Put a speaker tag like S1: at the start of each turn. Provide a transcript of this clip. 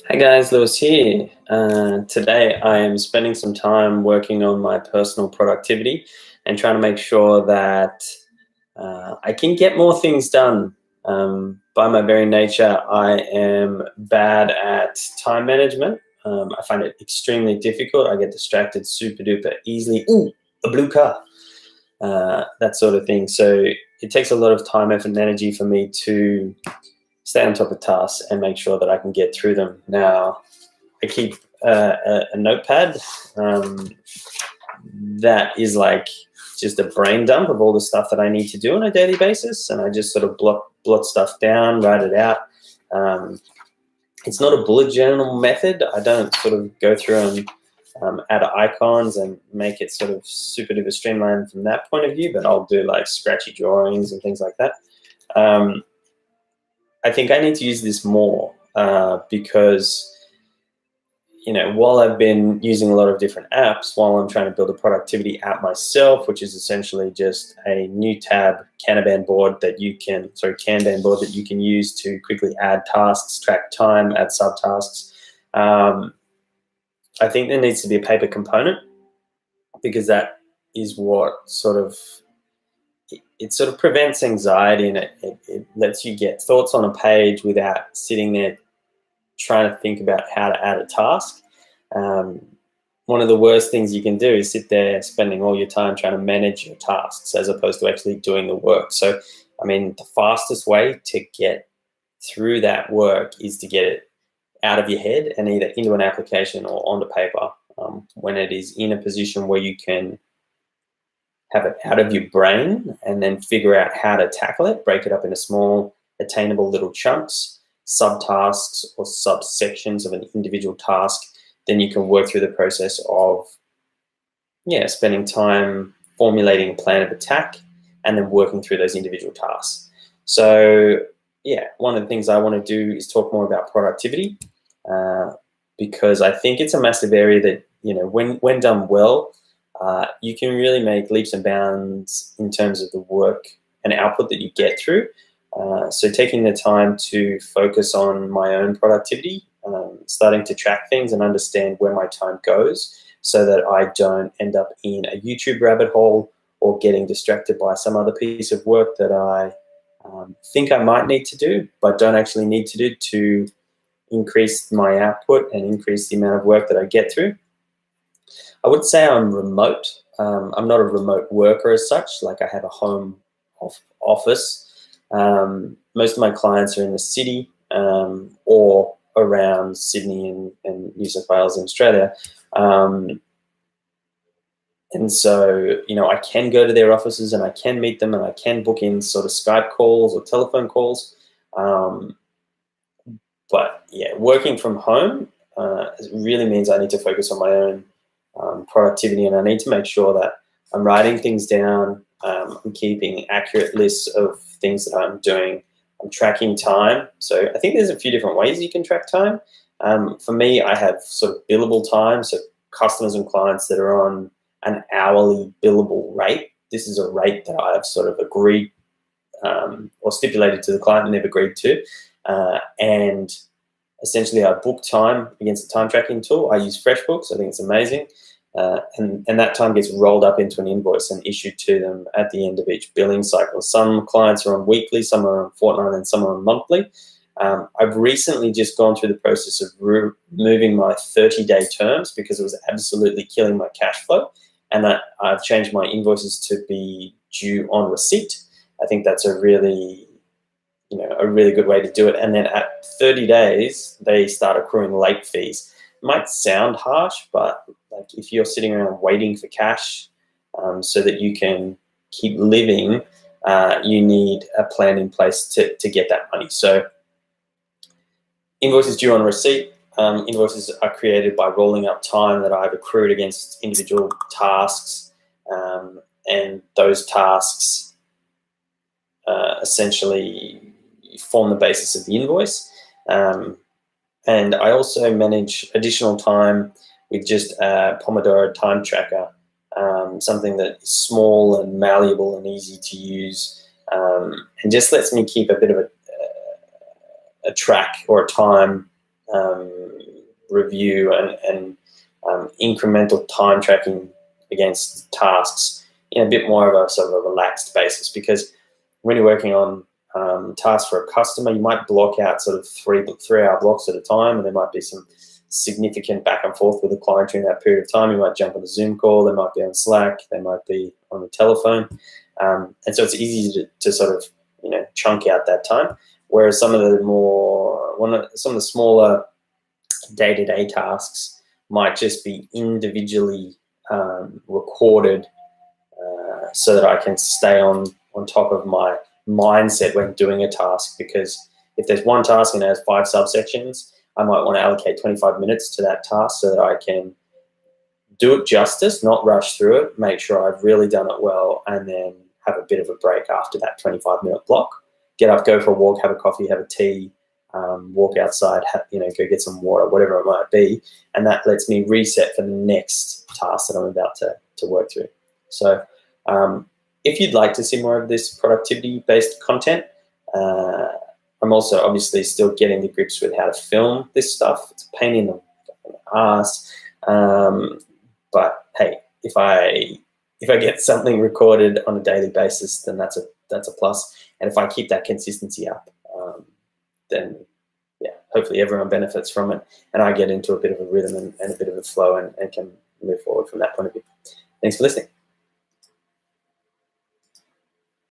S1: Hey guys, Lewis here. Today I am spending some time working on my personal productivity and trying to make sure that I can get more things done. By my very nature, I am bad at time management. I find it extremely difficult. I get distracted super duper easily. Ooh, a blue car. That sort of thing. So it takes a lot of time, effort, and energy for me to stay on top of tasks and make sure that I can get through them. Now, I keep a notepad that is like just a brain dump of all the stuff that I need to do on a daily basis, and I just sort of blot stuff down, write it out. Um, it's not a bullet journal method. I don't sort of go through and add icons and make it sort of super duper streamlined from that point of view, but I'll do like scratchy drawings and things like that. Um, I think I need to use this more because while I've been using a lot of different apps, while I'm trying to build a productivity app myself, which is essentially just a new tab Kanban board that you can use to quickly add tasks, track time, add subtasks. I think there needs to be a paper component because that is what it sort of prevents anxiety, and it lets you get thoughts on a page without sitting there trying to think about how to add a task. One of the worst things you can do is sit there spending all your time trying to manage your tasks as opposed to actually doing the work. So, I mean, the fastest way to get through that work is to get it out of your head and either into an application or onto paper. When it is in a position where you can have it out of your brain and then figure out how to tackle it, break it up into small, attainable little chunks, subtasks or subsections of an individual task, then you can work through the process of spending time formulating a plan of attack and then working through those individual tasks. So one of the things I want to do is talk more about productivity because I think it's a massive area that when done well, you can really make leaps and bounds in terms of the work and output that you get through. So taking the time to focus on my own productivity, starting to track things and understand where my time goes so that I don't end up in a YouTube rabbit hole or getting distracted by some other piece of work that I think I might need to do, but don't actually need to do to increase my output and increase the amount of work that I get through. I would say I'm remote. I'm not a remote worker as such. Like I have a home office. Most of my clients are in the city or around Sydney and New South Wales in Australia. And so, I can go to their offices and I can meet them and I can book in sort of Skype calls or telephone calls. But working from home really means I need to focus on my own productivity, and I need to make sure that I'm writing things down. I'm keeping accurate lists of things that I'm doing. I'm tracking time. So I think there's a few different ways you can track time. For me, I have sort of billable time. So customers and clients that are on an hourly billable rate. This is a rate that I've sort of agreed or stipulated to the client and they've agreed to. And essentially I book time against a time tracking tool. I use FreshBooks. I think it's amazing. And that time gets rolled up into an invoice and issued to them at the end of each billing cycle. Some clients are on weekly, some are on fortnightly, and some are on monthly. I've recently just gone through the process of removing my 30-day terms because it was absolutely killing my cash flow. And I've changed my invoices to be due on receipt. I think that's a really good way to do it. And then at 30 days, they start accruing late fees. It might sound harsh, but like if you're sitting around waiting for cash so that you can keep living, you need a plan in place to get that money. So invoices due on receipt. Invoices are created by rolling up time that I've accrued against individual tasks, and those tasks essentially form the basis of the invoice. And I also manage additional time with just a Pomodoro time tracker, something that is small and malleable and easy to use, and just lets me keep a bit of a track or a time review and incremental time tracking against tasks in a bit more of a sort of a relaxed basis. Because when you're working on tasks for a customer, you might block out sort of 3-hour blocks at a time, and there might be some significant back and forth with the client during that period of time. You might jump on a Zoom call, they might be on Slack, they might be on the telephone, and so it's easy to sort of chunk out that time. Whereas some of the smaller day-to-day tasks might just be individually recorded, so that I can stay on top of my mindset when doing a task. Because if there's one task and it has 5 subsections, I might want to allocate 25 minutes to that task so that I can do it justice, not rush through it, make sure I've really done it well, and then have a bit of a break after that 25-minute block. Get up, go for a walk, have a coffee, have a tea, walk outside, go get some water, whatever it might be, and that lets me reset for the next task that I'm about to work through. So if you'd like to see more of this productivity-based content, I'm also obviously still getting to grips with how to film this stuff. It's a pain in the ass, but hey, if I get something recorded on a daily basis, then that's a plus. And if I keep that consistency up, then yeah, hopefully everyone benefits from it, and I get into a bit of a rhythm and a bit of a flow, and can move forward from that point of view. Thanks for listening.